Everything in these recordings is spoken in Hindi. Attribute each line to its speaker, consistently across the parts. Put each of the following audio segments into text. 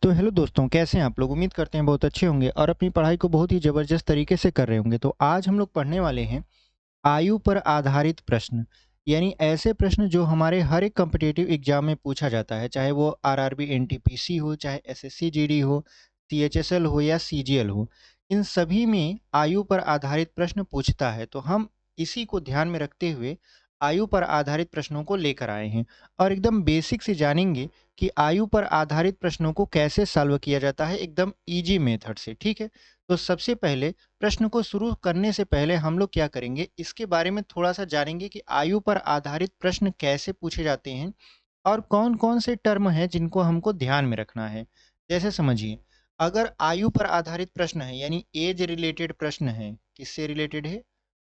Speaker 1: तो हेलो दोस्तों, कैसे हैं आप लोग? उम्मीद करते हैं बहुत अच्छे होंगे और अपनी पढ़ाई को बहुत ही ज़बरदस्त तरीके से कर रहे होंगे। तो आज हम लोग पढ़ने वाले हैं आयु पर आधारित प्रश्न, यानी ऐसे प्रश्न जो हमारे हर एक कॉम्पिटिटिव एग्जाम में पूछा जाता है, चाहे वो आरआरबी एनटीपीसी हो, चाहे एसएससी जीडी हो, सीएचएसएल हो या सीजीएल हो। इन सभी में आयु पर आधारित प्रश्न पूछता है। तो हम इसी को ध्यान में रखते हुए आयु पर आधारित प्रश्नों को लेकर आए हैं और एकदम बेसिक से जानेंगे कि आयु पर आधारित प्रश्नों को कैसे सॉल्व किया जाता है, एकदम इजी मेथड से। ठीक है, तो सबसे पहले प्रश्न को शुरू करने से पहले हम लोग क्या करेंगे, इसके बारे में थोड़ा सा जानेंगे कि आयु पर आधारित प्रश्न कैसे पूछे जाते हैं और कौन कौन से टर्म हैं जिनको हमको ध्यान में रखना है। जैसे समझिए, अगर आयु पर आधारित प्रश्न है यानी एज रिलेटेड प्रश्न है, किससे रिलेटेड है?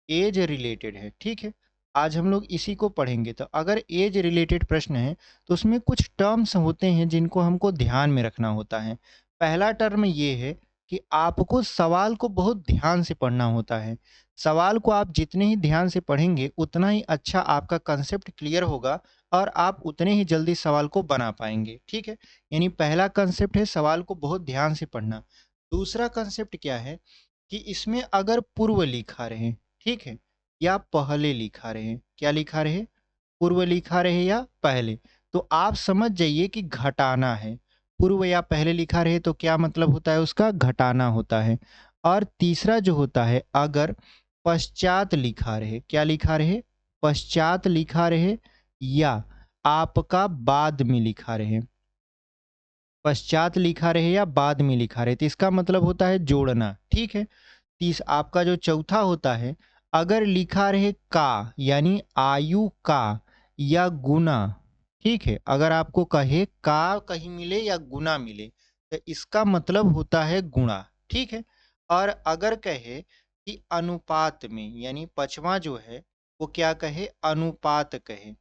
Speaker 1: एज रिलेटेड है। ठीक है, आज हम लोग इसी को पढ़ेंगे। तो अगर एज रिलेटेड प्रश्न है तो उसमें कुछ टर्म्स होते हैं जिनको हमको ध्यान में रखना होता है। पहला टर्म ये है कि आपको सवाल को बहुत ध्यान से पढ़ना होता है। सवाल को आप जितने ही ध्यान से पढ़ेंगे उतना ही अच्छा आपका कंसेप्ट क्लियर होगा और आप उतने ही जल्दी सवाल को बना पाएंगे। ठीक है, यानी पहला कंसेप्ट है सवाल को बहुत ध्यान से पढ़ना। दूसरा कंसेप्ट क्या है कि इसमें अगर पूर्व लिखा रहे, ठीक है, या पहले लिखा रहे, क्या लिखा रहे, पूर्व लिखा रहे या पहले, तो आप समझ जाइए कि घटाना है। पूर्व या पहले लिखा रहे तो क्या मतलब होता है, उसका घटाना होता है। और तीसरा जो होता है, अगर पश्चात लिखा रहे, क्या लिखा रहे, पश्चात लिखा रहे या आपका बाद में लिखा रहे, पश्चात लिखा रहे या बाद में लिखा रहे, तो इसका मतलब होता है जोड़ना। ठीक है, तीस आपका जो चौथा होता है, अगर लिखा रहे का यानी आयु का या गुना। ठीक है, अगर आपको कहे का कहीं मिले या गुना मिले तो इसका मतलब होता है गुणा। ठीक है, और अगर कहे कि अनुपात में, यानी पांचवा जो है वो क्या कहे, अनुपात कहे,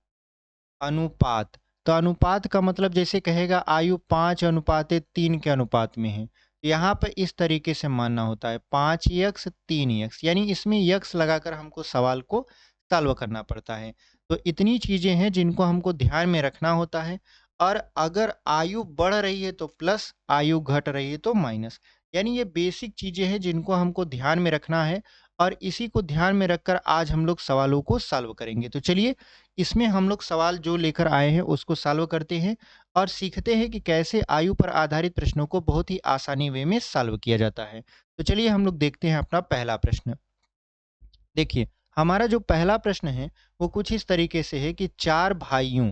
Speaker 1: अनुपात, तो अनुपात का मतलब जैसे कहेगा आयु 5:3 के अनुपात में है, यहाँ पे इस तरीके से मानना होता है 5x 3x, यानी इसमें यक्स लगाकर हमको सवाल को सॉल्व करना पड़ता है। तो इतनी चीजें हैं जिनको हमको ध्यान में रखना होता है। और अगर आयु बढ़ रही है तो प्लस, आयु घट रही है तो माइनस, यानी ये बेसिक चीजें हैं जिनको हमको ध्यान में रखना है और इसी को ध्यान में रखकर आज हम लोग सवालों को सॉल्व करेंगे। तो चलिए, इसमें हम लोग सवाल जो लेकर आए हैं उसको सॉल्व करते हैं और सीखते हैं कि कैसे आयु पर आधारित प्रश्नों को बहुत ही आसानी वे में सॉल्व किया जाता है। तो चलिए हम लोग देखते हैं अपना पहला प्रश्न। देखिए, हमारा जो पहला प्रश्न है वो कुछ इस तरीके से है कि चार भाइयों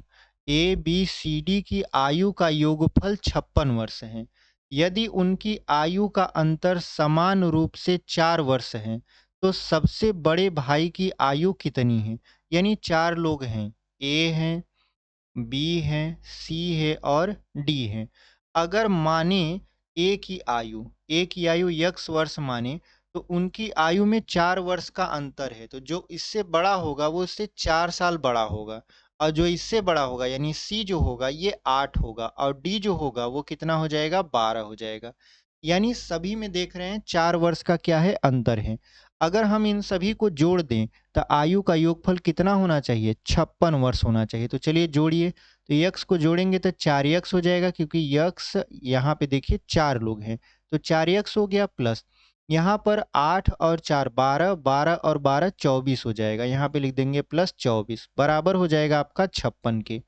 Speaker 1: ए बी सी डी की आयु का योगफल 56 वर्ष है। यदि उनकी आयु का अंतर समान रूप से 4 वर्ष है तो सबसे बड़े भाई की आयु कितनी है? यानी चार लोग हैं, ए हैं, बी है, सी है और डी है। अगर माने ए की आयु यक्स वर्ष माने तो उनकी आयु में 4 वर्ष का अंतर है, तो जो इससे बड़ा होगा वो इससे 4 साल बड़ा होगा और जो इससे बड़ा होगा यानी सी जो होगा ये 8 होगा और डी जो होगा वो कितना हो जाएगा, 12 हो जाएगा। यानी सभी में देख रहे हैं 4 वर्ष का क्या है, अंतर है। अगर हम इन सभी को जोड़ दें तो आयु का योगफल कितना होना चाहिए, 56 वर्ष होना चाहिए। तो चलिए जोड़िए, तो यक्स को जोड़ेंगे तो 4x हो जाएगा, क्योंकि यक्स यहाँ पे देखिए चार लोग हैं तो 4x हो गया, प्लस यहाँ पर 8 और 4 12, 12 और 12 24 हो जाएगा, यहाँ पे लिख देंगे प्लस 24, बराबर हो जाएगा आपका 56 के।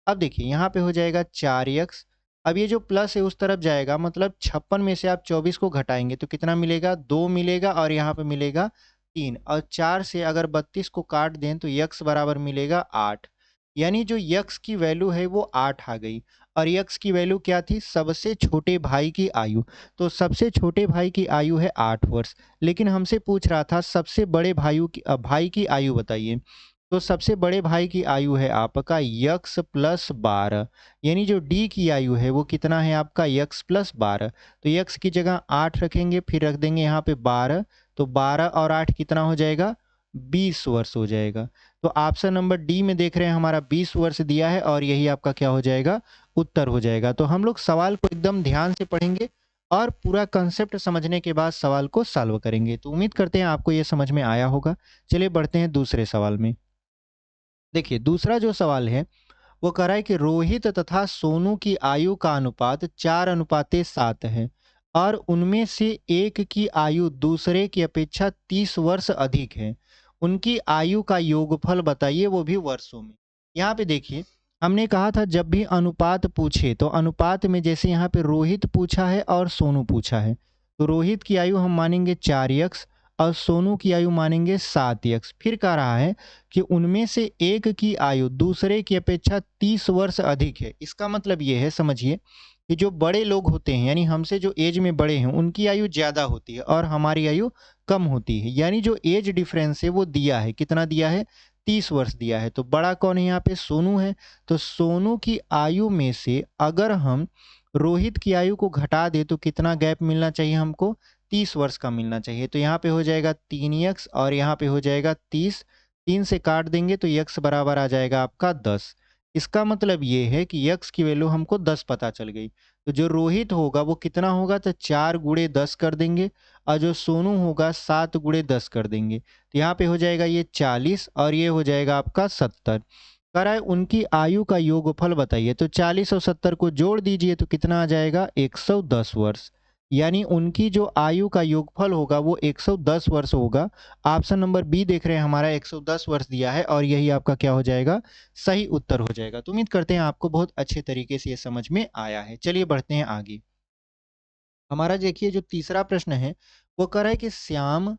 Speaker 1: अब देखिए यहाँ पे हो जाएगा 4x, अब ये जो प्लस है उस तरफ जाएगा, मतलब 56 में से आप 24 को घटाएंगे तो कितना मिलेगा, 2 मिलेगा और यहाँ पे मिलेगा 3, और 4 से अगर 32 को काट दें तो यक्स बराबर मिलेगा 8। यानी जो यक्स की वैल्यू है वो 8 आ गई। और यक्स की वैल्यू क्या थी, सबसे छोटे भाई की आयु, तो सबसे छोटे भाई की आयु है 8 वर्ष। लेकिन हमसे पूछ रहा था सबसे बड़े भाई की आयु बताइए, तो सबसे बड़े भाई की आयु है आपका यक्स प्लस 12, यानी जो डी की आयु है वो कितना है आपका, यक्स प्लस 12। तो यक्स की जगह 8 रखेंगे, फिर रख देंगे यहाँ पे 12, तो 12 और 8 कितना हो जाएगा, 20 वर्ष हो जाएगा। तो ऑप्शन नंबर डी में देख रहे हैं हमारा 20 वर्ष दिया है और यही आपका क्या हो जाएगा, उत्तर हो जाएगा। तो हम लोग सवाल को एकदम ध्यान से पढ़ेंगे और पूरा कंसेप्ट समझने के बाद सवाल को सॉल्व करेंगे। तो उम्मीद करते हैं आपको ये समझ में आया होगा। चलिए बढ़ते हैं दूसरे सवाल में। देखिए दूसरा जो सवाल है वो कह रहा है कि रोहित तथा सोनू की आयु का अनुपात 4:7 है और उनमें से एक की आयु दूसरे की अपेक्षा 30 वर्ष अधिक है। उनकी आयु का योगफल बताइए, वो भी वर्षों में। यहाँ पे देखिए, हमने कहा था जब भी अनुपात पूछे तो अनुपात में जैसे यहाँ पे रोहित पूछा है और सोनू पूछा है, तो रोहित की आयु हम मानेंगे 4x और सोनू की आयु मानेंगे 7x। फिर कह रहा है कि उनमें से एक की आयु दूसरे की अपेक्षा 30 वर्ष अधिक है। इसका मतलब ये है, समझिए, कि जो बड़े लोग होते हैं यानी हमसे जो एज में बड़े हैं उनकी आयु ज़्यादा होती है और हमारी आयु कम होती है। यानी जो एज डिफरेंस है वो दिया है, कितना दिया है? 30 वर्ष दिया है। तो बड़ा कौन है यहाँ पे? सोनू है। तो सोनू की आयु में से अगर हम रोहित की आयु को घटा दें तो कितना गैप मिलना चाहिए हमको? 30 वर्ष का मिलना चाहिए। तो यहाँ पे हो जाएगा 3x और यहाँ पे हो जाएगा 30। 3 से काट देंगे तो x बराबर आ जाएगा आपका 10। इसका मतलब ये है कि x की वैल्यू हमको 10 पता चल गई। तो जो रोहित होगा वो कितना होगा? तो 4 गुणे 10 कर देंगे और जो सोनू होगा 7 गुणे 10 कर देंगे। तो यहाँ पे हो जाएगा ये 40 और ये हो जाएगा आपका 70। कह रहा है उनकी आयु का योगफल बताइए। तो 40 और 70 को जोड़ दीजिए तो कितना आ जाएगा? 110 वर्ष। यानी उनकी जो आयु का योगफल होगा वो 110 वर्ष होगा। ऑप्शन नंबर बी देख रहे हैं, हमारा 110 वर्ष दिया है और यही आपका क्या हो जाएगा? सही उत्तर हो जाएगा। तो उम्मीद करते हैं आपको बहुत अच्छे तरीके से ये समझ में आया है। चलिए बढ़ते हैं आगे। हमारा देखिए जो तीसरा प्रश्न है वो कह रहा है कि श्याम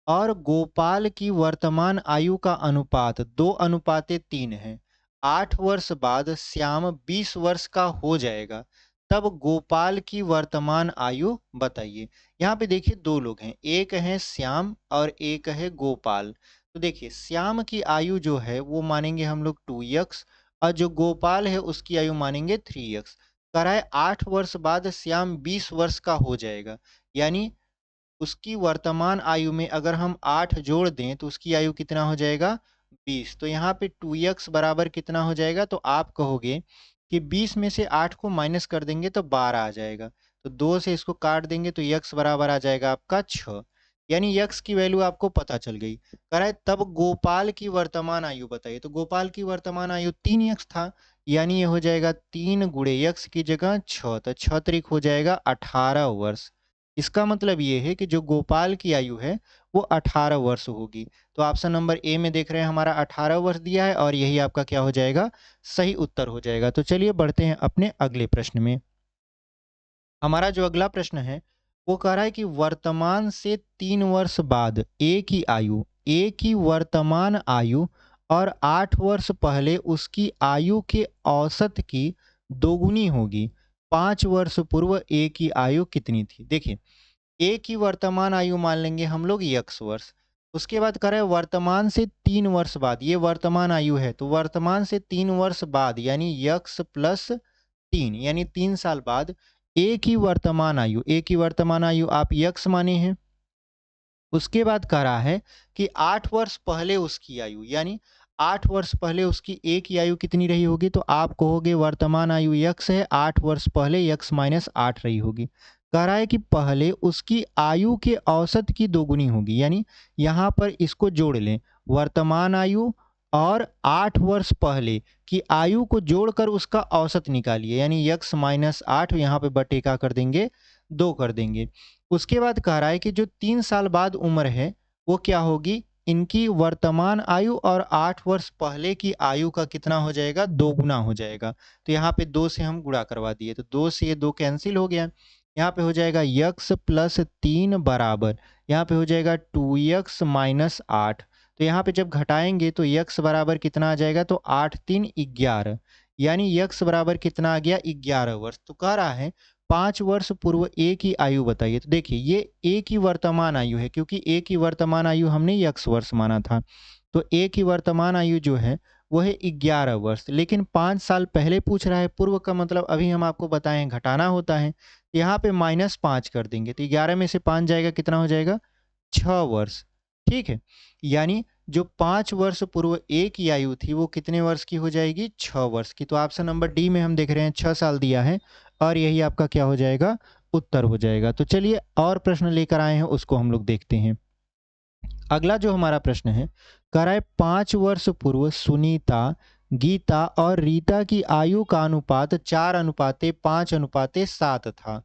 Speaker 1: और गोपाल की वर्तमान आयु का अनुपात 2:3 है। 8 वर्ष बाद श्याम 20 वर्ष का हो जाएगा, तब गोपाल की वर्तमान आयु बताइए। यहाँ पे देखिए दो लोग हैं, एक है श्याम और एक है गोपाल। तो देखिए श्याम की आयु जो है वो मानेंगे हम लोग 2x और जो गोपाल है उसकी आयु मानेंगे 3x। कह रहा है 8 वर्ष बाद श्याम 20 वर्ष का हो जाएगा, यानी उसकी वर्तमान आयु में अगर हम 8 जोड़ दें तो उसकी आयु कितना हो जाएगा? 20। तो यहाँ पे 2x बराबर कितना हो जाएगा? तो आप कहोगे कि 20 में से 8 को माइनस कर देंगे तो 12 आ जाएगा। तो 2 से इसको काट देंगे तो x बराबर आ जाएगा आपका 6। यानी x की वैल्यू आपको पता चल गई। कह रहा है तब गोपाल की वर्तमान आयु बताइए। तो गोपाल की वर्तमान आयु 3x था, यानी ये हो जाएगा 3 गुणे x की जगह 6, तो 6 त्रिक हो जाएगा 18 वर्ष। इसका मतलब ये है कि जो गोपाल की आयु है वो 18 वर्ष होगी। तो ऑप्शन नंबर ए में देख रहे हैं हमारा 18 वर्ष दिया है और यही आपका क्या हो जाएगा? सही उत्तर हो जाएगा। तो चलिए बढ़ते हैं अपने अगले प्रश्न में। हमारा जो अगला प्रश्न है वो कह रहा है कि वर्तमान से 3 वर्ष बाद ए की वर्तमान आयु और 8 वर्ष पहले उसकी आयु के औसत की दोगुनी होगी। 5 वर्ष पूर्व ए की आयु कितनी थी? देखिए, ए की वर्तमान आयु मान लेंगे हम लोग x वर्ष। उसके बाद कह रहे हैं वर्तमान से 3 वर्ष बाद, ये वर्तमान आयु है तो वर्तमान से 3 वर्ष बाद यानी x प्लस 3 यानी 3 साल बाद ए की वर्तमान आयु आप x माने हैं। उसके बाद कह रहा है कि 8 वर्ष पहले उसकी आयु, यानी 8 वर्ष पहले उसकी ए की आयु कितनी रही होगी? तो आप कहोगे वर्तमान आयु x है, 8 वर्ष पहले x माइनस 8 रही होगी। कह रहा है कि पहले उसकी आयु के औसत की दोगुनी होगी, यानी यहाँ पर इसको जोड़ लें, वर्तमान आयु और 8 वर्ष पहले की आयु को जोड़कर उसका औसत निकालिए, यानी x माइनस 8 यहाँ पे बटे का कर देंगे 2 कर देंगे। उसके बाद कह रहा है कि जो 3 साल बाद उम्र है वो क्या होगी? इनकी वर्तमान आयु और 8 वर्ष पहले की आयु का कितना हो जाएगा? 2 गुना हो जाएगा। तो यहाँ पे 2 से हम गुणा करवा दिए तो 2 से ये 2 कैंसिल हो गया। यहाँ पे हो जाएगा x प्लस 3 बराबर, यहाँ पे हो जाएगा 2x माइनस 8। तो यहाँ पे जब घटाएंगे तो x बराबर कितना आ जाएगा? तो 8 3 11, यानी x बराबर कितना आ गया? 11 वर्ष। तो कह रहा है 5 वर्ष पूर्व ए की आयु बताइए। तो देखिए ये ए की वर्तमान आयु है, क्योंकि ए की वर्तमान आयु हमने x वर्ष माना था। तो ए की वर्तमान आयु जो है वो है 11 वर्ष, लेकिन 5 साल पहले पूछ रहा है। पूर्व का मतलब अभी हम आपको बताएं घटाना होता है। यहाँ पे -5 कर देंगे तो 11 में से 5 जाएगा, कितना हो जाएगा? 6 वर्ष। ठीक है, यानी जो 5 वर्ष पूर्व ए की आयु थी वो कितने वर्ष की हो जाएगी? 6 वर्ष की। तो ऑप्शन नंबर डी में हम देख रहे हैं 6 साल दिया है और यही आपका क्या हो जाएगा? उत्तर हो जाएगा। तो चलिए और प्रश्न लेकर आए हैं उसको हम लोग देखते हैं। अगला जो हमारा प्रश्न है, कह रहा है 5 वर्ष पूर्व सुनीता गीता और रीता की आयु का अनुपात 4:5:7 था।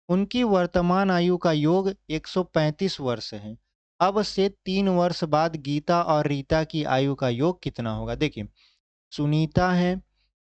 Speaker 1: उनकी वर्तमान आयु का योग 135 वर्ष है। अब से 3 वर्ष बाद गीता और रीता की आयु का योग कितना होगा? देखिए, सुनीता है,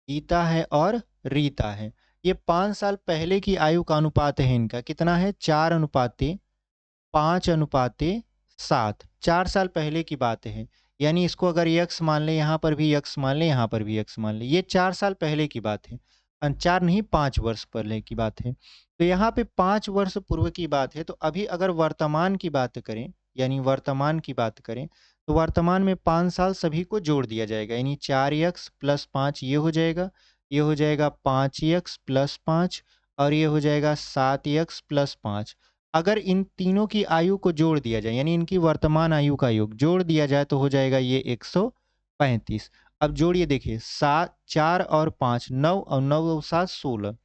Speaker 1: गीता है और रीता है। ये 5 साल पहले की आयु का अनुपात है इनका। कितना है? 4:5:7। 4 साल पहले की बात है। यानी इसको अगर यक्स मान लें, यहाँ पर भी यक्स मान लें, यहाँ पर भी यक्स मान लें। ये 4 साल पहले की बात है। 4 नहीं, 5 वर्ष पहले की बात है। तो यहाँ पे 5 वर्ष पूर्व की बात है। तो अभी अगर वर्तमान की बात करें, यानी वर्तमान की बात करें, तो वर्तमान में 5 साल सभी को जोड़ दिया जाएगा। यानी 4x + 5 ये हो जाएगा, ये हो जाएगा 5x + 5 और ये हो जाएगा 7x + 5। अगर इन तीनों की आयु को जोड़ दिया जाए, यानी इनकी वर्तमान आयु का योग जोड़ दिया जाए, तो हो जाएगा ये 135। अब जोड़िए, देखिए, 7, 4 और 5, 9 और 9 और 7, 16।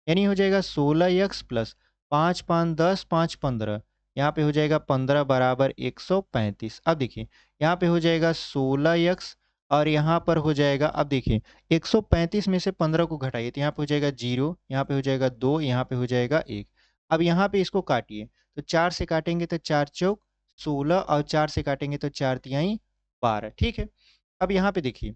Speaker 1: यानी हो जाएगा 16x + 5 5 10 5 15। यहाँ पे हो जाएगा 15 बराबर 135। अब देखिए, यहाँ पे हो जाएगा 16x और यहाँ पर हो जाएगा, अब देखिए, 135 में से 15 को घटाइए तो यहाँ पे हो जाएगा 0, यहाँ पे हो जाएगा 2, यहाँ पे हो जाएगा 1। अब यहाँ पे इसको काटिए, तो 4 से काटेंगे तो 4 चौक 16 और 4 से काटेंगे तो 4 तिहाई 12। ठीक है। अब यहाँ पे देखिए,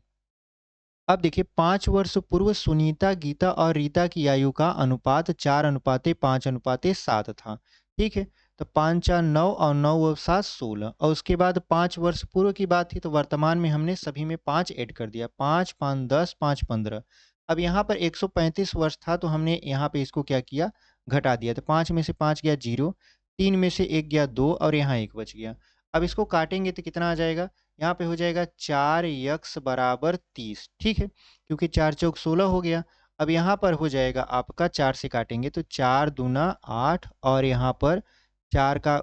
Speaker 1: अब देखिए, 5 वर्ष पूर्व सुनीता, गीता और रीता की आयु का अनुपात 4:5:7 था। ठीक है। तो 5 4 9 और 9 और 7 16, और उसके बाद 5 वर्ष पूर्व की बात थी, तो वर्तमान में हमने सभी में 5 ऐड कर दिया। 5 5 10 5 15। अब यहाँ पर 135 वर्ष था, तो हमने यहाँ पे इसको क्या किया? घटा दिया। तो 5 में से 5 गया 0, 3 में से 1 गया 2 और यहाँ 1 बच गया। अब इसको काटेंगे तो कितना आ जाएगा? यहाँ पे हो जाएगा 4x बराबर 30। ठीक है, क्योंकि 4 चौक 16 हो गया। अब यहाँ पर हो जाएगा आपका, 4 से काटेंगे तो 4 दूना 8 और यहाँ पर 4 का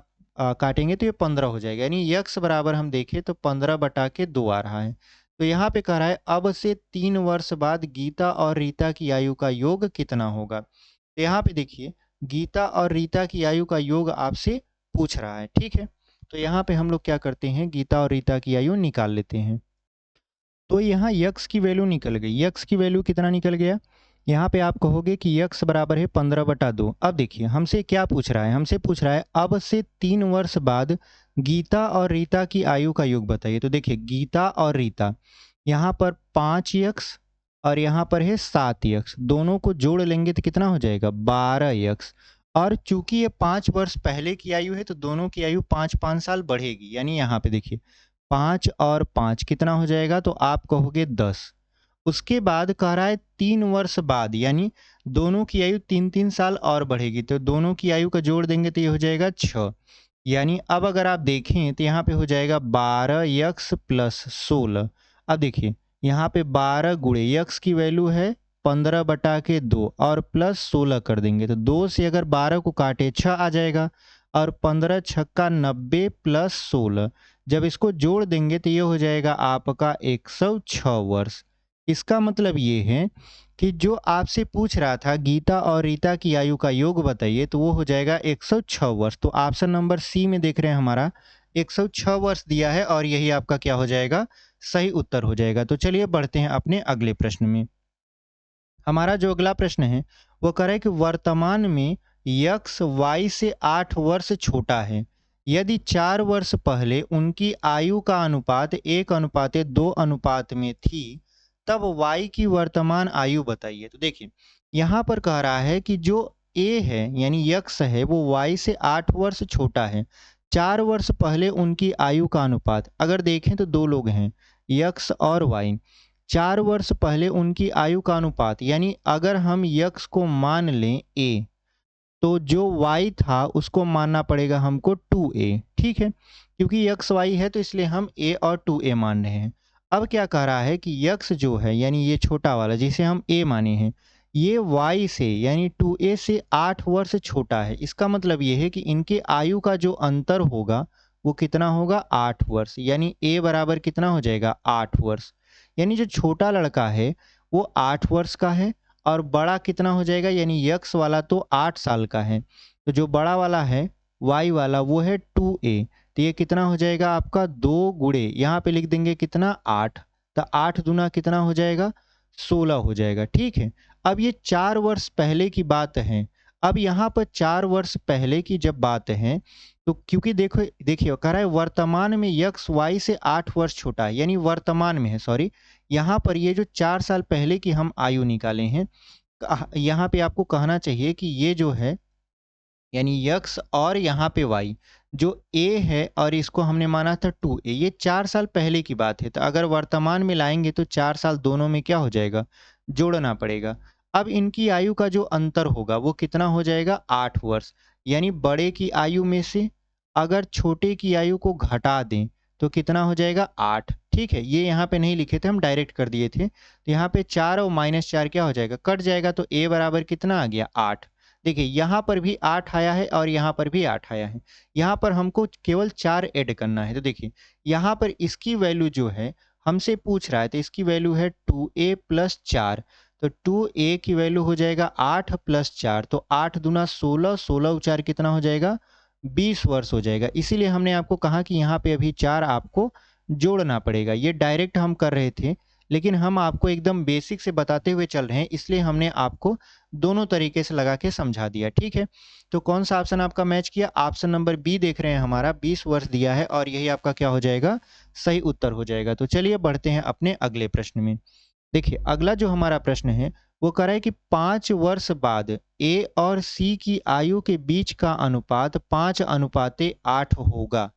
Speaker 1: काटेंगे तो ये 15 हो जाएगा। यानी यक्स बराबर हम देखें तो 15/2 आ रहा है। तो यहाँ पे कह रहा है अब से 3 वर्ष बाद गीता और रीता की आयु का योग कितना होगा? तो यहाँ पे देखिए, गीता और रीता की आयु का योग आपसे पूछ रहा है। ठीक है। तो यहाँ पे हम लोग क्या करते हैं, गीता और रीता की आयु निकाल लेते हैं। तो यहाँ यक्स की वैल्यू निकल गई। यक्स की वैल्यू कितना निकल गया? यहाँ पे आप कहोगे कि यक्स बराबर है 15/2। अब देखिए, हमसे क्या पूछ रहा है? हमसे पूछ रहा है अब से 3 वर्ष बाद गीता और रीता की आयु का योग बताइए। तो देखिए, गीता और रीता, यहाँ पर 5x और यहाँ पर है 7x, दोनों को जोड़ लेंगे तो कितना हो जाएगा? 12x। और चूंकि ये 5 वर्ष पहले की आयु है, तो दोनों की आयु 5 5 साल बढ़ेगी। यानी यहाँ पे देखिए, 5 और 5 कितना हो जाएगा? तो आप कहोगे 10। उसके बाद कह रहा है 3 वर्ष बाद, यानी दोनों की आयु 3 3 साल और बढ़ेगी। तो दोनों की आयु का जोड़ देंगे तो ये हो जाएगा 6। यानी अब अगर आप देखें तो यहाँ पे हो जाएगा 12x + 16। अब देखिए, यहाँ पे 12 गुणे यक्स की वैल्यू है 15/2 और प्लस 16 कर देंगे तो 2 से अगर 12 को काटे 6 आ जाएगा, और 15 छक्का 90 + 16, जब इसको जोड़ देंगे तो ये हो जाएगा आपका 106 वर्ष। इसका मतलब ये है कि जो आपसे पूछ रहा था गीता और रीता की आयु का योग बताइए, तो वो हो जाएगा 106 वर्ष। तो ऑप्शन नंबर सी में देख रहे हैं हमारा 106 वर्ष दिया है, और यही आपका क्या हो जाएगा? सही उत्तर हो जाएगा। तो चलिए बढ़ते हैं अपने अगले प्रश्न में। हमारा जो अगला प्रश्न है वो कह रहा है कि वर्तमान में यक्स वाई से 8 वर्ष छोटा है। यदि 4 वर्ष पहले उनकी आयु का अनुपात 1:2 में थी, तब वाई की वर्तमान आयु बताइए। तो देखिए, यहाँ पर कह रहा है कि जो ए है, यानी यक्स है, वो वाई से 8 वर्ष छोटा है। 4 वर्ष पहले उनकी आयु का अनुपात अगर देखें तो दो लोग हैं, यक्स और वाई। 4 वर्ष पहले उनकी आयु का अनुपात, यानी अगर हम यक्स को मान लें ए, तो जो वाई था उसको मानना पड़ेगा हमको 2a। ठीक है, क्योंकि यक्स वाई है तो इसलिए हम ए और 2a मान रहे हैं। अब क्या कह रहा है कि यक्स जो है, यानी ये छोटा वाला जिसे हम ए माने हैं, ये वाई से यानी 2a से 8 वर्ष छोटा है। इसका मतलब ये है कि इनके आयु का जो अंतर होगा वो कितना होगा? 8 वर्ष। यानी ए बराबर कितना हो जाएगा? 8 वर्ष। यानी जो छोटा लड़का है वो 8 वर्ष का है, और बड़ा कितना हो जाएगा? यानी यक्स वाला तो 8 साल का है, तो जो बड़ा वाला है वाई वाला वो है 2a। तो ये कितना हो जाएगा आपका? 2 गुणे यहाँ पे लिख देंगे कितना? 8। तो 8 दूना कितना हो जाएगा, 16 हो जाएगा। ठीक है, अब ये 4 वर्ष पहले की बात है। अब यहाँ पर 4 वर्ष पहले की जब बात है, तो क्योंकि देखो देखिए कह रहा है वर्तमान में यक्स वाई से 8 वर्ष छोटा है, यानी वर्तमान में है, सॉरी। यहाँ पर ये जो 4 साल पहले की हम आयु निकाले हैं, यहाँ पे आपको कहना चाहिए कि ये जो है यानी यक्स और यहाँ पे वाई, जो ए है और इसको हमने माना था 2a, ये 4 साल पहले की बात है। तो अगर वर्तमान में लाएंगे तो 4 साल दोनों में क्या हो जाएगा, जोड़ना पड़ेगा। अब इनकी आयु का जो अंतर होगा वो कितना हो जाएगा, 8 वर्ष। यानी बड़े की आयु में से अगर छोटे की आयु को घटा दें तो कितना हो जाएगा, 8। ठीक है, ये यहाँ पे नहीं लिखे थे, हम डायरेक्ट कर दिए थे। तो यहाँ पे 4 और -4 क्या हो जाएगा, कट जाएगा। तो a बराबर कितना आ गया, 8। देखिए यहाँ पर भी 8 आया है और यहाँ पर भी 8 आया है। यहाँ पर हमको केवल 4 ऐड करना है। तो देखिए यहाँ पर इसकी वैल्यू जो है हमसे पूछ रहा है, तो इसकी वैल्यू है 2a + 4। तो 2a की वैल्यू हो जाएगा 8 + 4, तो 8 दूना 16, 16 और 4 कितना हो जाएगा, 20 वर्ष हो जाएगा। इसीलिए हमने आपको कहा कि यहाँ पे अभी 4 आपको जोड़ना पड़ेगा। ये डायरेक्ट हम कर रहे थे, लेकिन हम आपको एकदम बेसिक से बताते हुए चल रहे हैं, इसलिए हमने आपको दोनों तरीके से लगा के समझा दिया। ठीक है, तो कौन सा ऑप्शन आपका मैच किया, ऑप्शन नंबर बी देख रहे हैं हमारा, 20 वर्ष दिया है और यही आपका क्या हो जाएगा, सही उत्तर हो जाएगा। तो चलिए बढ़ते हैं अपने अगले प्रश्न में। देखिए अगला जो हमारा प्रश्न है वो कह रहा है कि 5 वर्ष बाद ए और सी की आयु के बीच का अनुपात 5:8 होगा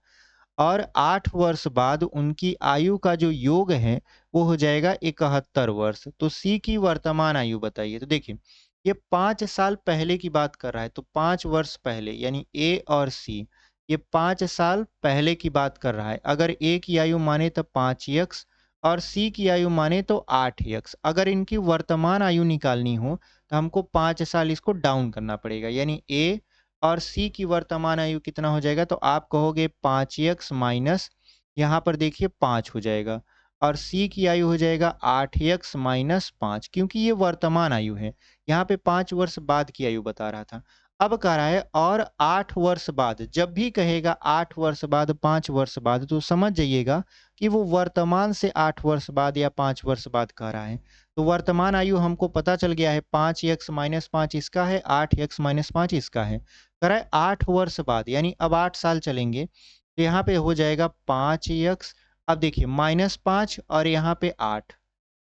Speaker 1: और 8 वर्ष बाद उनकी आयु का जो योग है वो हो जाएगा 71 वर्ष। तो सी की वर्तमान आयु बताइए। तो देखिए ये 5 साल पहले की बात कर रहा है, तो 5 वर्ष पहले यानी ए और सी, ये 5 साल पहले की बात कर रहा है। अगर ए की आयु माने तो 5 यक्स और सी की आयु माने तो 8 यक्स। अगर इनकी वर्तमान आयु निकालनी हो तो हमको 5 साल इसको डाउन करना पड़ेगा, यानी ए और सी की वर्तमान आयु कितना हो जाएगा, तो आप कहोगे 5 यक्स माइनस यहाँ पर देखिए 5 हो जाएगा और सी की आयु हो जाएगा 8 यक्स माइनस 5, क्योंकि ये वर्तमान आयु है। यहाँ पे 5 वर्ष बाद की आयु बता रहा था। अब कह रहा है और 8 वर्ष बाद, जब भी कहेगा 8 वर्ष बाद, 5 वर्ष बाद, तो समझ जाइएगा कि वो वर्तमान से 8 वर्ष बाद या 5 वर्ष बाद कह रहा है। तो वर्तमान आयु हमको पता चल गया है, 5 यक्स माइनस 5 इसका है, 8 यक्स माइनस 5 इसका है। कह रहा है 8 वर्ष बाद, यानी अब 8 साल चलेंगे तो यहाँ पे हो जाएगा 5 यक्स। अब देखिए -5 और यहाँ पे 8,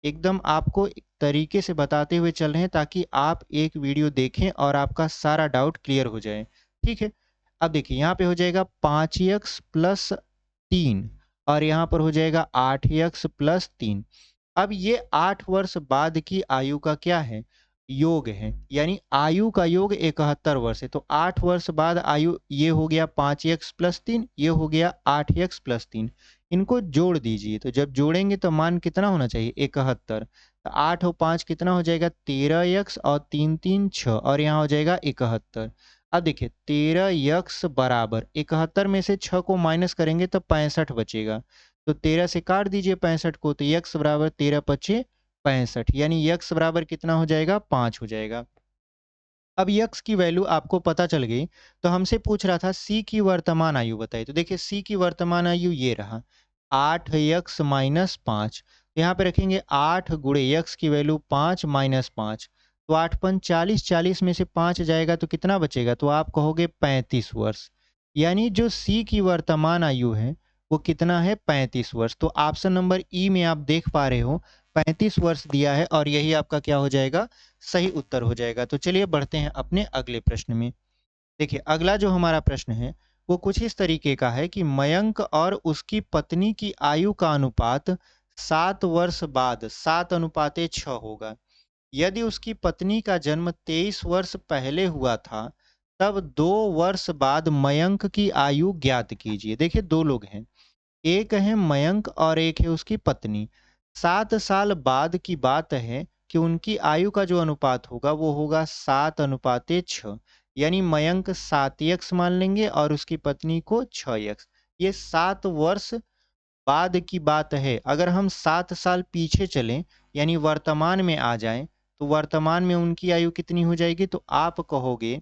Speaker 1: एकदम आपको एक तरीके से बताते हुए चल रहे हैं ताकि आप एक वीडियो देखें और आपका सारा डाउट क्लियर हो जाए। ठीक है, अब देखिए यहाँ पे हो जाएगा 5 यक्स प्लस 3 और यहाँ पर हो जाएगा 8 यक्स प्लस 3। अब ये 8 वर्ष बाद की आयु का क्या है, योग है, यानी आयु का योग 71 वर्ष है। तो 8 वर्ष बाद आयु ये हो गया 5 यक्स प्लस 3, ये हो गया 8 यक्स प्लस 3। इनको जोड़ दीजिए, तो जब जोड़ेंगे तो मान कितना होना चाहिए, 71। तो 8 और 5 कितना हो जाएगा, 13 यक्स और 3 3 6 और यहाँ हो जाएगा 71। अब देखिए 13 यक्स बराबर 71 में से 6 को माइनस करेंगे तो 65 बचेगा। तो 13 से काट दीजिए 65 को, तो यक्स बराबर 13×5 = 65, यानी यक्स बराबर कितना हो जाएगा, 5 हो जाएगा। अब यक्स की वैल्यू आपको पता चल गई, तो हमसे पूछ रहा था सी की वर्तमान आयु बताइए। तो देखिए सी की वर्तमान आयु ये रहा, 8 यक्स माइनस 5। यहाँ पे रखेंगे 8 गुणे यक्स की वैल्यू 5 माइनस 5, तो 8 पंच 40, 40 में से 5 जाएगा तो कितना बचेगा, तो आप कहोगे 35 वर्ष। यानी जो सी की वर्तमान आयु है वो कितना है, 35 वर्ष। तो ऑप्शन नंबर ई में आप देख पा रहे हो 35 वर्ष दिया है और यही आपका क्या हो जाएगा, सही उत्तर हो जाएगा। तो चलिए बढ़ते हैं अपने अगले प्रश्न में। देखिए अगला जो हमारा प्रश्न है वो कुछ इस तरीके का है कि मयंक और उसकी पत्नी की आयु का अनुपात 7 वर्ष बाद 7:6 होगा। यदि उसकी पत्नी का जन्म 23 वर्ष पहले हुआ था, तब 2 वर्ष बाद मयंक की आयु ज्ञात कीजिए। देखिए दो लोग हैं, एक है मयंक और एक है उसकी पत्नी। 7 साल बाद की बात है कि उनकी आयु का जो अनुपात होगा वो होगा 7:6, यानी मयंक 7 यक्स मान लेंगे और उसकी पत्नी को 6 यक्स। ये 7 वर्ष बाद की बात है। अगर हम 7 साल पीछे चलें यानी वर्तमान में आ जाएं, तो वर्तमान में उनकी आयु कितनी हो जाएगी, तो आप कहोगे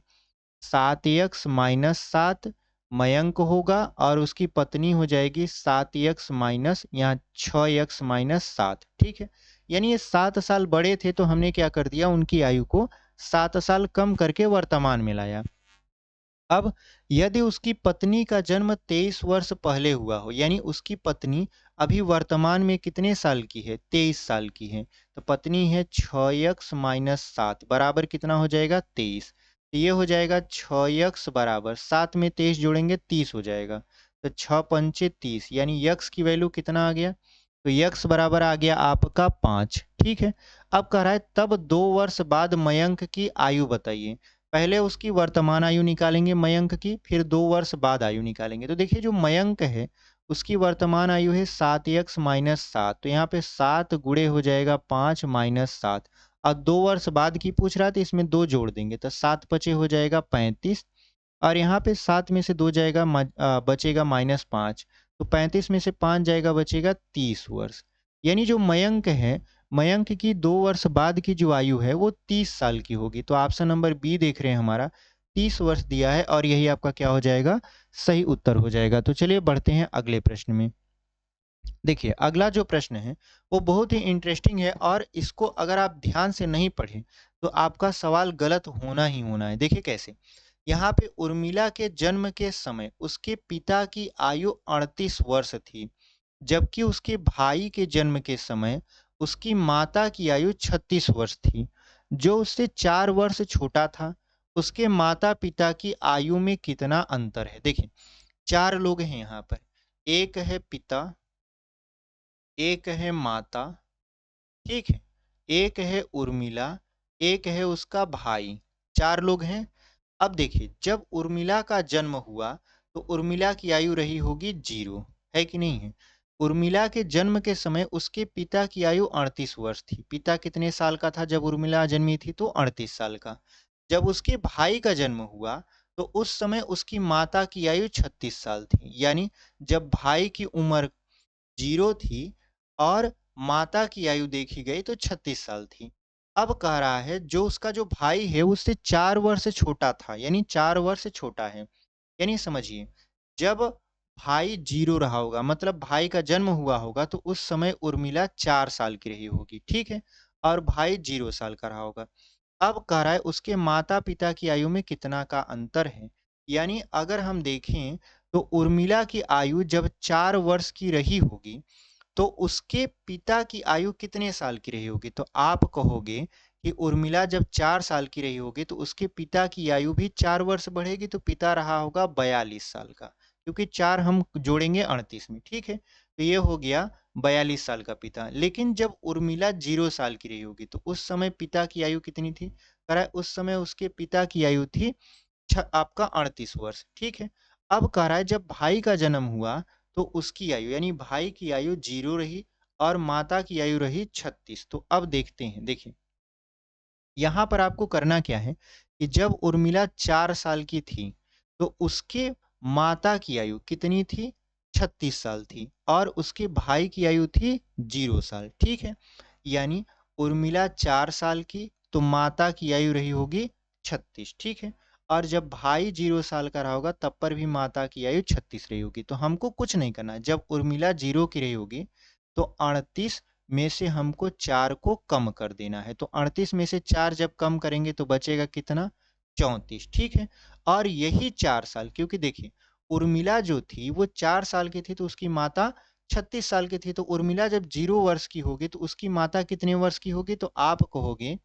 Speaker 1: 7 यक्स माइनस 7 मयंक होगा और उसकी पत्नी हो जाएगी 7x माइनस यहाँ 6x-7। ठीक है, यानी ये 7 साल बड़े थे तो हमने क्या कर दिया, उनकी आयु को 7 साल कम करके वर्तमान में लाया। अब यदि उसकी पत्नी का जन्म 23 वर्ष पहले हुआ हो, यानी उसकी पत्नी अभी वर्तमान में कितने साल की है, 23 साल की है, तो पत्नी है 6x-7 बराबर कितना हो जाएगा, 23। तो ये हो जाएगा 6x बराबर 7 में 23 जोड़ेंगे 30 हो जाएगा। तो 6 पंचे 30, यानी यक्स की वैल्यू कितना आ गया, तो यक्स बराबर आ गया आपका 5। ठीक है, अब कह रहा है तब 2 वर्ष बाद मयंक की आयु बताइए। पहले उसकी वर्तमान आयु निकालेंगे मयंक की, फिर 2 वर्ष बाद आयु निकालेंगे। तो देखिए जो मयंक है उसकी वर्तमान आयु है 7x-7, तो यहाँ पे 7 गुणे हो जाएगा 5-7, और 2 वर्ष बाद की पूछ रहा था, इसमें 2 जोड़ देंगे तो 7 पचे हो जाएगा 35, और यहाँ पे 7 में से 2 जाएगा बचेगा -5, तो 35 में से 5 जाएगा बचेगा 30 वर्ष। यानी जो मयंक है, मयंक की 2 वर्ष बाद की जो आयु है वो 30 साल की होगी। तो ऑप्शन नंबर बी देख रहे हैं हमारा 30 वर्ष दिया है, और यही आपका क्या हो जाएगा, सही उत्तर हो जाएगा। तो चलिए बढ़ते हैं अगले प्रश्न में। देखिए अगला जो प्रश्न है वो बहुत ही इंटरेस्टिंग है, और इसको अगर आप ध्यान से नहीं पढ़ें तो आपका सवाल गलत होना ही होना है। देखिए कैसे, यहाँ पे उर्मिला के जन्म के समय उसके पिता की आयु 38 वर्ष थी, जबकि उसके भाई के जन्म के समय उसकी माता की आयु 36 वर्ष थी। जो उससे 4 वर्ष छोटा था, उसके माता पिता की आयु में कितना अंतर है। देखिए 4 लोग हैं यहाँ पर, एक है पिता, एक है माता, ठीक है, एक है उर्मिला, एक है उसका भाई, 4 लोग हैं। अब देखिए जब उर्मिला का जन्म हुआ तो उर्मिला की आयु रही होगी 0, है कि नहीं है। उर्मिला के जन्म के समय उसके पिता की आयु 38 वर्ष थी। पिता कितने साल का था जब उर्मिला जन्मी थी, तो 38 साल का। जब उसके भाई का जन्म हुआ तो उस समय उसकी माता की आयु 36 साल थी, यानी जब भाई की उम्र 0 थी और माता की आयु देखी गई तो 36 साल थी। अब कह रहा है जो उसका जो भाई है उससे 4 वर्ष छोटा था, यानी 4 वर्ष छोटा है। यानी समझिए जब भाई 0 रहा होगा, मतलब भाई का जन्म हुआ होगा, तो उस समय उर्मिला 4 साल की रही होगी, ठीक है, और भाई 0 साल का रहा होगा। अब कह रहा है उसके माता पिता की आयु में कितना का अंतर है। यानी अगर हम देखें तो उर्मिला की आयु जब 4 वर्ष की रही होगी तो उसके पिता की आयु कितने साल की रही होगी। तो आप कहोगे कि उर्मिला जब 4 साल की रही होगी तो उसके पिता की आयु भी 4 वर्ष बढ़ेगी, तो पिता रहा होगा 42 साल का, क्योंकि 4 हम जोड़ेंगे 38 में, ठीक है, तो ये हो गया 42 साल का पिता। लेकिन जब उर्मिला 0 साल की रही होगी तो उस समय पिता की आयु कितनी थी, कह रहा है उस समय उसके पिता की आयु थी आपका 38 वर्ष, ठीक है। अब कह रहा है जब भाई का जन्म हुआ तो उसकी आयु, यानी भाई की आयु 0 रही और माता की आयु रही 36। तो अब देखते हैं, देखिए यहाँ पर आपको करना क्या है कि जब उर्मिला 4 साल की थी तो उसके माता की आयु कितनी थी, 36 साल थी, और उसके भाई की आयु थी 0 साल, ठीक है। यानी उर्मिला 4 साल की तो माता की आयु रही होगी 36, ठीक है, और जब भाई 0 साल का रहा होगा तब पर भी माता की आयु 36 रही होगी। तो हमको कुछ नहीं करना है, जब उर्मिला 0 की रही होगी तो 38 में से हमको 4 को कम कर देना है। तो 38 में से 4 जब कम करेंगे तो बचेगा कितना, 34, ठीक है। और यही 4 साल, क्योंकि देखिए उर्मिला जो थी वो 4 साल की थी तो उसकी माता 36 साल की थी, तो उर्मिला जब 0 वर्ष की होगी तो उसकी माता कितने वर्ष की होगी, तो आप कहोगे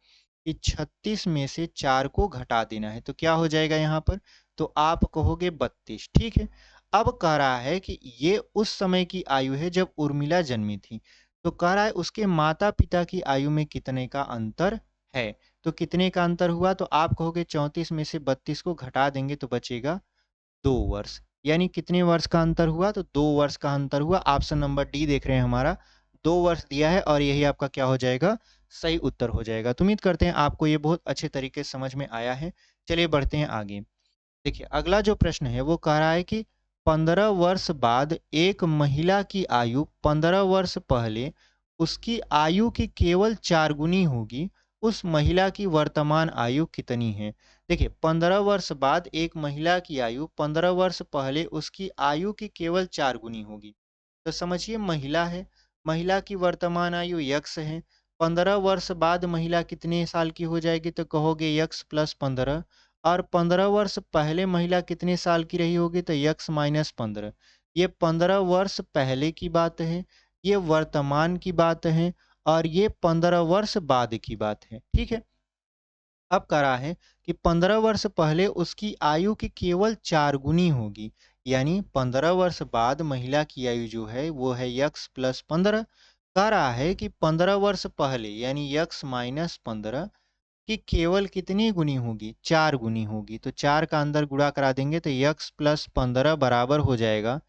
Speaker 1: कि 36 में से 4 को घटा देना है, तो क्या हो जाएगा यहाँ पर, तो आप कहोगे 32, ठीक है। अब कह रहा है कि ये उस समय की आयु है जब उर्मिला जन्मी थी, तो कह रहा है उसके माता पिता की आयु में कितने का अंतर है। तो कितने का अंतर हुआ, तो आप कहोगे 34 में से 32 को घटा देंगे तो बचेगा 2 वर्ष। यानी कितने वर्ष का अंतर हुआ, तो 2 वर्ष का अंतर हुआ। ऑप्शन नंबर डी देख रहे हैं हमारा 2 वर्ष दिया है, और यही आपका क्या हो जाएगा, सही उत्तर हो जाएगा। तो उम्मीद करते हैं आपको ये बहुत अच्छे तरीके से समझ में आया है। चलिए बढ़ते हैं आगे। देखिए अगला जो प्रश्न है वो कह रहा है कि 15 वर्ष बाद एक महिला की आयु 15 वर्ष पहले उसकी आयु की केवल 4 गुनी होगी, उस महिला की वर्तमान आयु कितनी है। देखिए 15 वर्ष बाद एक महिला की आयु 15 वर्ष पहले उसकी आयु की केवल 4 गुनी होगी। तो समझिए महिला है, महिला की वर्तमान आयु यक्स है। 15 वर्ष बाद महिला कितने साल की हो जाएगी तो कहोगे यक्स प्लस 15। और 15 वर्ष पहले महिला कितने साल की रही होगी तो यक्स माइनस 15। ये 15 वर्ष पहले की बात है, ये वर्तमान की बात है, और ये 15 वर्ष बाद की बात है। ठीक है। अब करा है कि 15 वर्ष पहले उसकी आयु की केवल 4 गुनी होगी, यानी 15 वर्ष बाद महिला की आयु जो है वो है यक्स प्लस 15। कह रहा है कि 15 वर्ष पहले यानी यक्स माइनस 15 की केवल कितनी गुनी होगी, 4 गुनी होगी। तो 4 का अंदर गुणा करा देंगे तो यक्स प्लस 15 बराबर हो जाएगा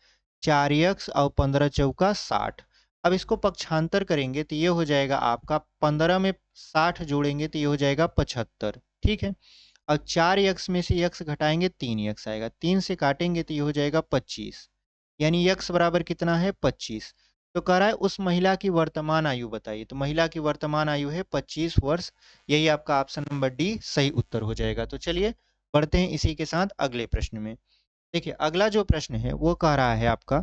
Speaker 1: 4 यक्स और 15 चौका 60। अब इसको पक्षांतर करेंगे तो ये हो जाएगा आपका 15 में 60 जोड़ेंगे तो ये हो जाएगा 75। ठीक है। और 4 यक्स में से यक्स घटाएंगे 3 यक्स आएगा, 3 से काटेंगे तो ये हो जाएगा 25, यानी यक्स बराबर कितना है 25। तो कह रहा है उस महिला की वर्तमान आयु बताइए, तो महिला की वर्तमान आयु है 25 वर्ष। यही आपका ऑप्शन नंबर डी सही उत्तर हो जाएगा। तो चलिए बढ़ते हैं इसी के साथ अगले प्रश्न में। देखिए अगला जो प्रश्न है वो कह रहा है आपका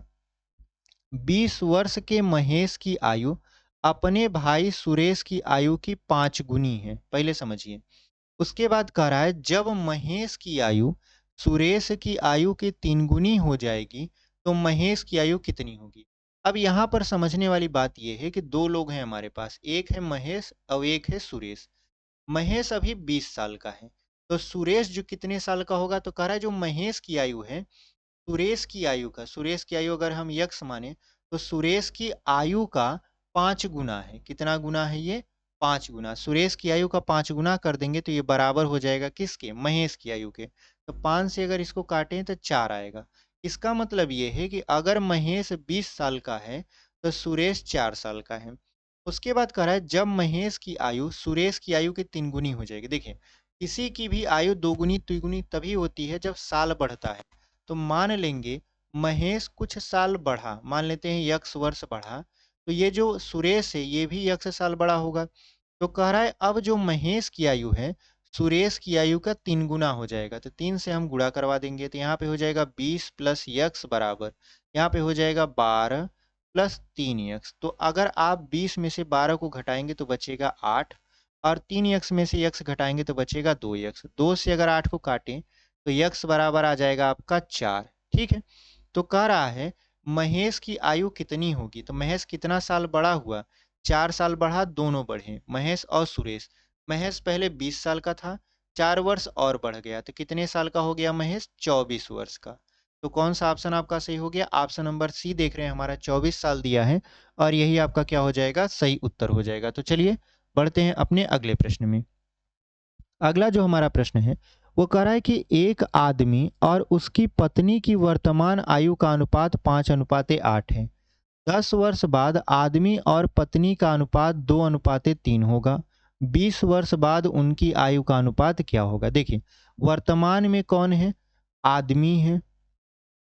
Speaker 1: 20 वर्ष के महेश की आयु अपने भाई सुरेश की आयु की 5 गुनी है। पहले समझिए। उसके बाद कह रहा है जब महेश की आयु सुरेश की आयु के 3 गुनी हो जाएगी तो महेश की आयु कितनी होगी। अब यहाँ पर समझने वाली बात यह है कि दो लोग हैं हमारे पास, एक है महेश और एक है सुरेश। महेश अभी 20 साल का है, तो सुरेश जो कितने साल का होगा, तो कह रहा है जो महेश की आयु है सुरेश की आयु अगर हम यक्स माने तो सुरेश की आयु का 5 गुना है। कितना गुना है ये, 5 गुना। सुरेश की आयु का 5 गुना कर देंगे तो ये बराबर हो जाएगा किसके, महेश की आयु के। तो 5 से अगर इसको काटें तो 4 आएगा। इसका मतलब ये है कि अगर महेश 20 साल का है तो सुरेश 4 साल का है। उसके बाद कह रहा है जब महेश की आयु सुरेश की आयु की 3 गुनी हो जाएगी। देखिए किसी की भी आयु 2 गुनी 3 गुनी तभी होती है जब साल बढ़ता है। तो मान लेंगे महेश कुछ साल बढ़ा, मान लेते हैं यक्स वर्ष बढ़ा, तो ये जो सुरेश है ये भी यक्स साल बढ़ा होगा। तो कह रहा है अब जो महेश की आयु है सुरेश की आयु का 3 गुना हो जाएगा। तो 3 से हम गुणा करवा देंगे तो यहाँ पे हो जाएगा 20 प्लस यक्स बराबर, यहाँ पे हो जाएगा 12 प्लस 3 यक्स। तो अगर आप 20 में से 12 को घटाएंगे तो बचेगा 8, और 3 यक्स में से यक्स घटाएंगे तो बचेगा 2 यक्स। 2 से अगर 8 को काटें तो यक्स बराबर आ जाएगा आपका 4। ठीक है। तो कह रहा है महेश की आयु कितनी होगी, तो महेश कितना साल बड़ा हुआ, 4 साल बढ़ा, दोनों बढ़े महेश और सुरेश। महेश पहले 20 साल का था, 4 वर्ष और बढ़ गया तो कितने साल का हो गया महेश, 24 वर्ष का। तो कौन सा ऑप्शन आपका सही हो गया, ऑप्शन नंबर सी देख रहे हैं हमारा 24 साल दिया है, और यही आपका क्या हो जाएगा, सही उत्तर हो जाएगा। तो चलिए बढ़ते हैं अपने अगले प्रश्न में। अगला जो हमारा प्रश्न है वो कह रहा है कि एक आदमी और उसकी पत्नी की वर्तमान आयु का अनुपात 5:8 है। 10 वर्ष बाद आदमी और पत्नी का अनुपात 2:3 होगा। 20 वर्ष बाद उनकी आयु का अनुपात क्या होगा। देखिए वर्तमान में कौन है, आदमी है,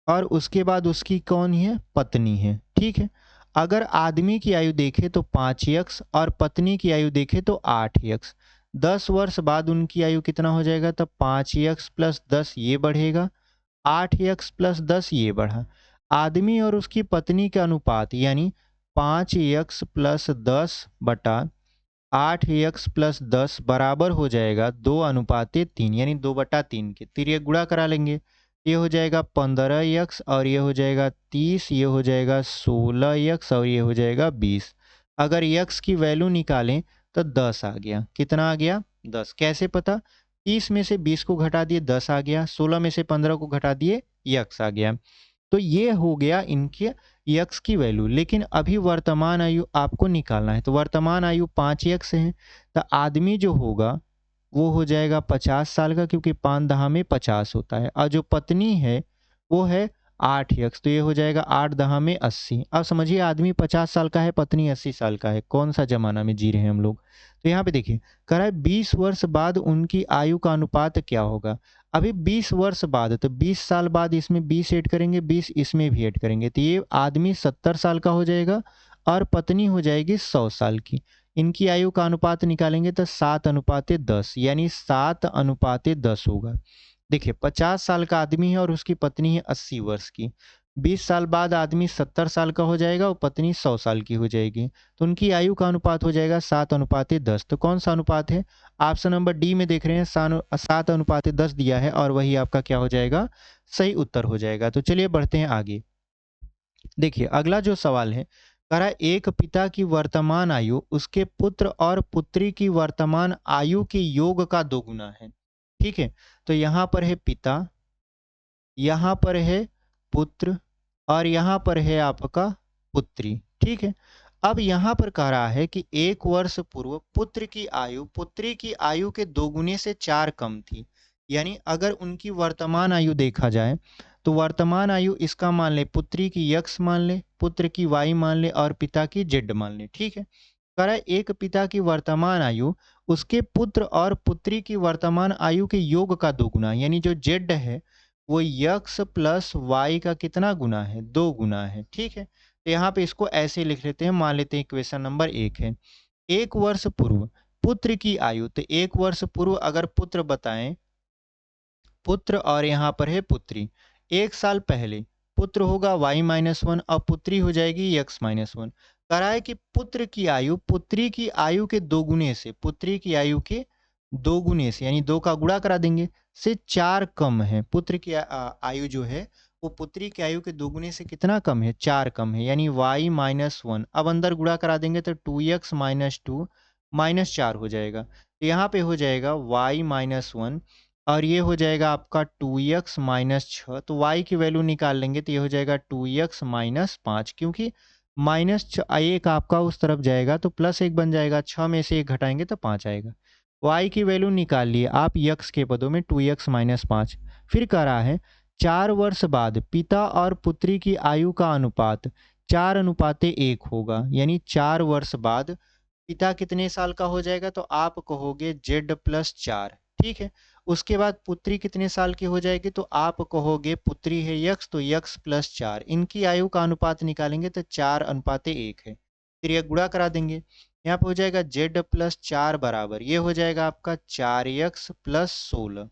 Speaker 1: और उसके बाद उसकी कौन है, पत्नी है। ठीक है। अगर आदमी की आयु देखे तो 5 यक्स और पत्नी की आयु देखे तो 8 यक्स। 10 वर्ष बाद उनकी आयु कितना हो जाएगा, तब 5 यक्स प्लस 10 ये बढ़ेगा, 8 यक्स प्लस 10 ये बढ़ा। आदमी और उसकी पत्नी का अनुपात यानी 5 यक्स प्लस 10 बटा 8 यक्स प्लस 10 बराबर हो जाएगा 2:3, यानी 2/3 के। फिर ये गुणा करा लेंगे, ये हो जाएगा 15 यक्स और ये हो जाएगा 30, ये हो जाएगा 16 यक्स और ये हो जाएगा 20। अगर यक्स की वैल्यू निकालें तो 10 आ गया। कितना आ गया, 10। कैसे पता, 30 में से 20 को घटा दिए 10 आ गया, 16 में से 15 को घटा दिए यक्स आ गया। तो ये हो गया इनके यक्स की वैल्यू। लेकिन अभी वर्तमान आयु आपको निकालना है, तो वर्तमान आयु 5 यक्स है, तो आदमी जो होगा वो हो जाएगा 50 साल का, क्योंकि 5 दहा में 50 होता है, और जो पत्नी है वो है 8 यक्स, तो ये हो जाएगा 8 दहा में 80। अब समझिए आदमी 50 साल का है, पत्नी 80 साल का है, कौन सा जमाना में जी रहे हैं हम लोग। तो यहाँ पे देखिए कह रहा है 20 वर्ष बाद उनकी आयु का अनुपात क्या होगा। अभी 20 वर्ष बाद, तो 20 साल बाद इसमें 20 ऐड करेंगे, 20 इसमें भी ऐड करेंगे, तो ये आदमी 70 साल का हो जाएगा और पत्नी हो जाएगी 100 साल की। इनकी आयु का अनुपात निकालेंगे तो 7:10, यानी 7:10 होगा। देखिए 50 साल का आदमी है और उसकी पत्नी है 80 वर्ष की। 20 साल बाद आदमी 70 साल का हो जाएगा और पत्नी 100 साल की हो जाएगी। तो उनकी आयु का अनुपात हो जाएगा 7:10। तो कौन सा अनुपात है? ऑप्शन नंबर डी में देख रहे हैं 7:10 दिया है और वही आपका क्या हो जाएगा? सही उत्तर हो जाएगा। तो चलिए बढ़ते हैं आगे। देखिए अगला जो सवाल है, कह रहा है एक पिता की वर्तमान आयु उसके पुत्र और पुत्री की वर्तमान आयु के योग का दोगुना है। ठीक है, तो यहाँ पर है पिता, यहाँ पर है पुत्र और यहाँ पर है आपका पुत्री। ठीक है, अब यहाँ पर कह रहा है कि 1 वर्ष पूर्व पुत्र की आयु पुत्री की आयु के दोगुने से 4 कम थी। यानी अगर उनकी वर्तमान आयु देखा जाए तो वर्तमान आयु इसका मान ले, पुत्री की x मान ले, पुत्र की y मान ले और पिता की z मान ले। ठीक है, कह रहा है एक पिता की वर्तमान आयु उसके पुत्र और पुत्री की वर्तमान आयु के योग का दोगुना, यानी जो z है वो x प्लस वाई का कितना गुना है? 2 गुना है। ठीक है, तो यहाँ पे इसको ऐसे लिख लेते हैं, मान लेते हैं इक्वेशन नंबर 1 है 1 वर्ष पूर्व पुत्र की आयु। तो 1 वर्ष पूर्व अगर पुत्र बताएं, पुत्र और यहाँ पर है पुत्री, 1 साल पहले पुत्र होगा y-1 और पुत्री हो जाएगी x-1। कह रहा है कि पुत्र की आयु पुत्री की आयु के दोगुने से, पुत्री की आयु के दोगुने से यानी 2 का गुणा करा देंगे से 4 कम है। पुत्र की आयु जो है वो पुत्री की आयु के दोगुने से कितना कम है? 4 कम है, यानी y-1। अब अंदर गुणा करा देंगे तो 2x-2 -4 हो जाएगा। तो यहाँ पे हो जाएगा y-1 और ये हो जाएगा आपका 2x - 6। तो y की वैल्यू निकाल लेंगे तो ये हो जाएगा 2x - 5, क्योंकि -1 आपका उस तरफ जाएगा तो +1 बन जाएगा, 6 में से 1 घटाएंगे तो 5 आएगा। y की वैल्यू निकाल लिए आप x के पदों में 2x - 5। फिर कह रहा है 4 वर्ष बाद पिता और पुत्री की आयु का अनुपात 4:1 होगा, यानी 4 वर्ष बाद पिता कितने साल का हो जाएगा? तो आप कहोगे z+4। ठीक है, उसके बाद पुत्री कितने साल की हो जाएगी? तो आप कहोगे पुत्री है x, तो x+4। इनकी आयु का अनुपात निकालेंगे तो 4:1 है। फिर ये गुणा करा देंगे, यहाँ पे हो जाएगा z+4 बराबर ये हो जाएगा आपका 4x+16।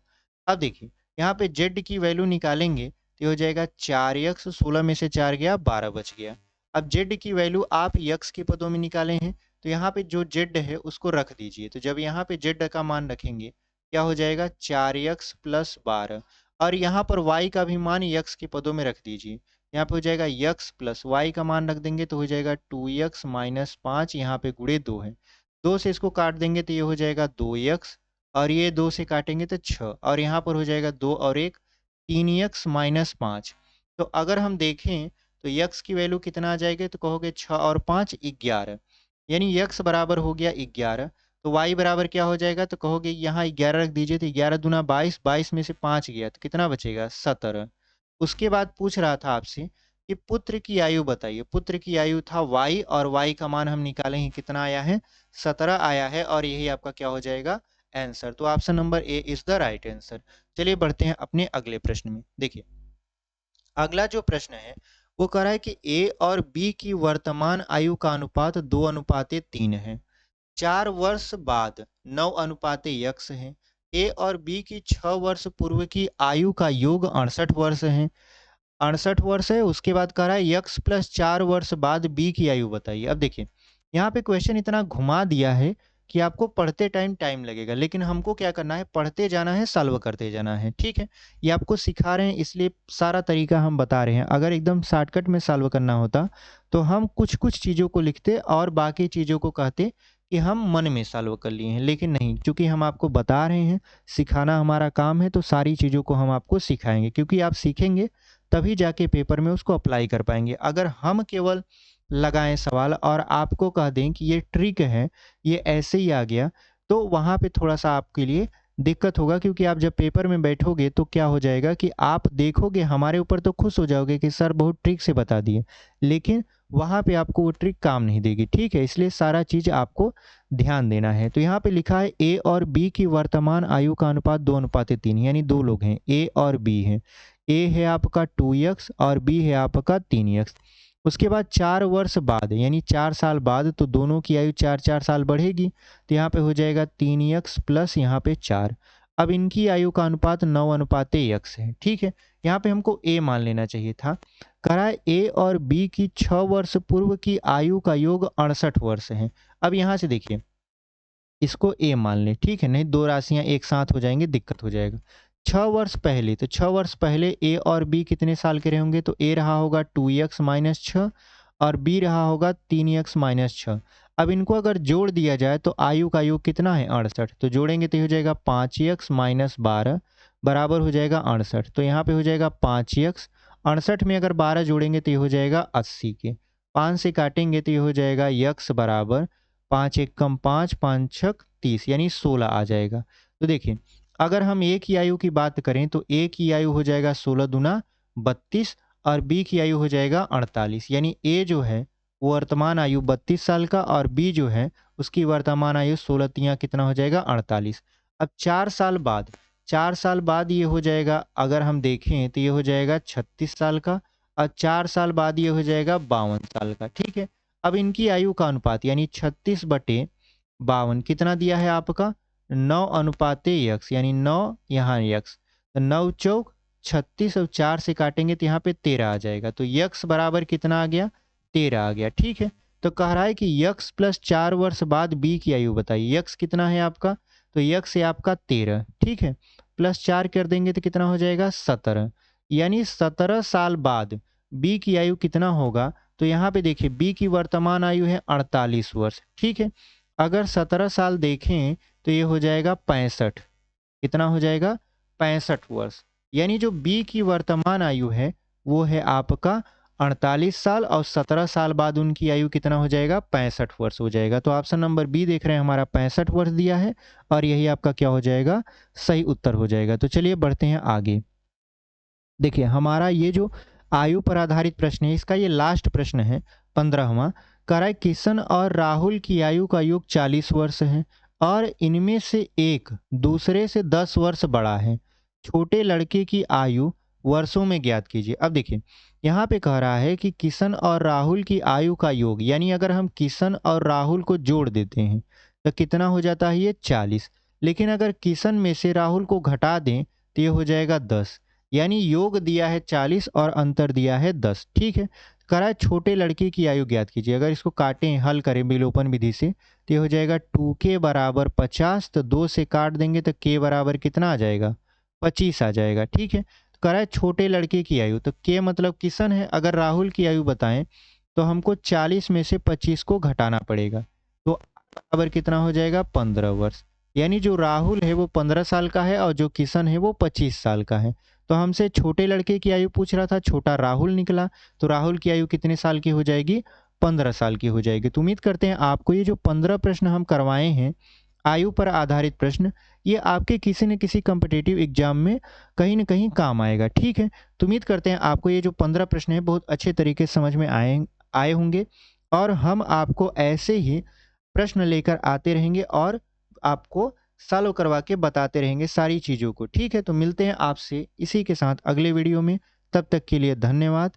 Speaker 1: अब देखिए यहाँ पे z की वैल्यू निकालेंगे तो ये हो जाएगा 4x, 16 में से 4 गया 12 बच गया। अब z की वैल्यू आप x के पदों में निकाले हैं तो यहाँ पे जो z है उसको रख दीजिए। तो जब यहाँ पे z का मान रखेंगे क्या हो जाएगा? 4x+12 और यहाँ पर y का भी मान x के पदों में रख दीजिए। यहाँ पे हो जाएगा x प्लस y का मान रख देंगे तो हो जाएगा 2x - 5, यहाँ पे गुणे 2 है, 2 से इसको काट देंगे तो ये हो जाएगा 2x और ये 2 से काटेंगे तो 6 और यहाँ पर हो जाएगा 2 और 1 3x - 5। तो अगर हम देखें तो x की वैल्यू कितना आ जाएगा? तो कहोगे 6 और 5 11, यानी x बराबर हो गया 11। तो y बराबर क्या हो जाएगा? तो कहोगे यहाँ 11 रख दीजिए, तो 11 दूना 22, 22 में से 5 गया तो कितना बचेगा? 17। उसके बाद पूछ रहा था आपसे कि पुत्र की आयु बताइए। पुत्र की आयु था y और y का मान हम निकाले हैं, कितना आया है? 17 आया है और यही आपका क्या हो जाएगा? आंसर। तो option number A is the right answer. चलिए बढ़ते हैं अपने अगले प्रश्न में। देखिए अगला जो प्रश्न है वो कह रहा है कि ए और बी की वर्तमान आयु का अनुपात 2:3 है। 4 वर्ष बाद 9:x है। ए और बी की 6 वर्ष पूर्व की आयु का योग 68 वर्ष है। 68 वर्ष है, उसके बाद कह रहा है x प्लस 4 वर्ष बाद बी की आयु बताइए। अब देखिए यहाँ पे क्वेश्चन इतना घुमा दिया है कि आपको पढ़ते टाइम लगेगा, लेकिन हमको क्या करना है? पढ़ते जाना है, सॉल्व करते जाना है। ठीक है, ये आपको सिखा रहे हैं इसलिए सारा तरीका हम बता रहे हैं। अगर एकदम शॉर्टकट में सॉल्व करना होता तो हम कुछ कुछ चीज़ों को लिखते और बाकी चीज़ों को कहते कि हम मन में सॉल्व कर लिए हैं, लेकिन नहीं, क्योंकि हम आपको बता रहे हैं, सिखाना हमारा काम है, तो सारी चीज़ों को हम आपको सिखाएंगे, क्योंकि आप सीखेंगे तभी जाके पेपर में उसको अप्लाई कर पाएंगे। अगर हम केवल लगाएं सवाल और आपको कह दें कि ये ट्रिक है, ये ऐसे ही आ गया, तो वहाँ पे थोड़ा सा आपके लिए दिक्कत होगा, क्योंकि आप जब पेपर में बैठोगे तो क्या हो जाएगा कि आप देखोगे, हमारे ऊपर तो खुश हो जाओगे कि सर बहुत ट्रिक से बता दिए, लेकिन वहाँ पे आपको वो ट्रिक काम नहीं देगी। ठीक है, इसलिए सारा चीज़ आपको ध्यान देना है। तो यहाँ पे लिखा है ए और बी की वर्तमान आयु का अनुपात 2:3, यानी 2 लोग हैं, ए और बी हैं। ए है आपका 2x और बी है आपका 3x। उसके बाद 4 वर्ष बाद यानी 4 साल बाद तो दोनों की आयु 4-4 साल बढ़ेगी। तो यहाँ पे हो जाएगा 3x प्लस यहाँ पे 4। अब इनकी आयु का अनुपात 9:x है। ठीक है, यहाँ पे हमको a मान लेना चाहिए था। करा a और b की 6 वर्ष पूर्व की आयु का योग 68 वर्ष है। अब यहाँ से देखिए, इसको a मान लें, ठीक है, नहीं दो राशियां एक साथ हो जाएंगे, दिक्कत हो जाएगा। 6 वर्ष पहले, तो 6 वर्ष पहले a और b कितने साल के रहे होंगे, तो a रहा होगा 2x माइनस 6 और b रहा होगा 3x माइनस 6। अब इनको अगर जोड़ दिया जाए तो आयु का योग कितना है 68, तो जोड़ेंगे तो ये हो जाएगा 5x माइनस 12 बराबर हो जाएगा 68। तो यहाँ पे हो जाएगा 5x, 68 में अगर 12 जोड़ेंगे तो ये हो जाएगा 80 के, 5 से काटेंगे तो ये हो जाएगा x बराबर 5 एक कम 5, 5 छक 30 यानी 16 आ जाएगा। तो देखिए, अगर हम ए की आयु की बात करें तो ए की आयु हो जाएगा 16 दूना 32 और बी की आयु हो जाएगा 48, यानी ए जो है वो वर्तमान आयु 32 साल का और बी जो है उसकी वर्तमान आयु 16 तिया कितना हो जाएगा 48। अब 4 साल बाद, 4 साल बाद ये हो जाएगा, अगर हम देखें तो ये हो जाएगा 36 साल का और 4 साल बाद ये हो जाएगा 52 साल का। ठीक है, अब इनकी आयु का अनुपात यानी 36/52 कितना दिया है आपका 9:x, यानी 9 यहाँ x, तो 9 चौक 36 और 4 से काटेंगे तो यहाँ पे 13 आ जाएगा। तो x बराबर कितना आ गया 13 आ गया। ठीक है, तो कह रहा है कि x प्लस 4 वर्ष बाद b की आयु बताइए। x कितना है आपका, तो x है आपका 13, ठीक है, प्लस 4 कर देंगे तो कितना हो जाएगा 17, यानी 17 साल बाद b की आयु कितना होगा। तो यहाँ पे देखिए बी की वर्तमान आयु है 48 वर्ष। ठीक है, अगर 17 साल देखें तो ये हो जाएगा 65, कितना हो जाएगा 65 वर्ष, यानी जो बी की वर्तमान आयु है वो है आपका 48 साल और 17 साल बाद उनकी आयु कितना हो जाएगा 65 वर्ष हो जाएगा। तो ऑप्शन नंबर बी देख रहे हैं हमारा 65 वर्ष दिया है और यही आपका क्या हो जाएगा सही उत्तर हो जाएगा। तो चलिए बढ़ते हैं आगे। देखिए हमारा ये जो आयु पर आधारित प्रश्न है इसका ये लास्ट प्रश्न है 15वां। कराए किशन और राहुल की आयु का योग 40 वर्ष है और इनमें से एक दूसरे से 10 वर्ष बड़ा है। छोटे लड़के की आयु वर्षों में ज्ञात कीजिए। अब देखिए यहाँ पे कह रहा है कि किशन और राहुल की आयु का योग, यानी अगर हम किशन और राहुल को जोड़ देते हैं तो कितना हो जाता है ये 40, लेकिन अगर किशन में से राहुल को घटा दें तो ये हो जाएगा 10, यानी योग दिया है 40 और अंतर दिया है 10। ठीक है, करा छोटे लड़के की आयु ज्ञात कीजिए। अगर इसको काटें हल करें विलोपन विधि से तो ये हो जाएगा 2k बराबर 50, तो 2 से काट देंगे तो k बराबर कितना आ जाएगा 25 आ जाएगा। ठीक है, तो करा छोटे लड़के की आयु, तो k मतलब किशन है, अगर राहुल की आयु बताएं तो हमको 40 में से 25 को घटाना पड़ेगा, तो बराबर कितना हो जाएगा 15 वर्ष, यानी जो राहुल है वो 15 साल का है और जो किशन है वो 25 साल का है। तो हमसे छोटे लड़के की आयु पूछ रहा था, छोटा राहुल निकला, तो राहुल की आयु कितने साल की हो जाएगी 15 साल की हो जाएगी। तो उम्मीद करते हैं आपको ये जो 15 प्रश्न हम करवाए हैं आयु पर आधारित प्रश्न, ये आपके किसी न किसी कॉम्पिटिटिव एग्जाम में कहीं ना कहीं काम आएगा। ठीक है, तो उम्मीद करते हैं आपको ये जो 15 प्रश्न है बहुत अच्छे तरीके से समझ में आए होंगे और हम आपको ऐसे ही प्रश्न लेकर आते रहेंगे और आपको सॉल्व करवा के बताते रहेंगे सारी चीज़ों को। ठीक है, तो मिलते हैं आपसे इसी के साथ अगले वीडियो में, तब तक के लिए धन्यवाद।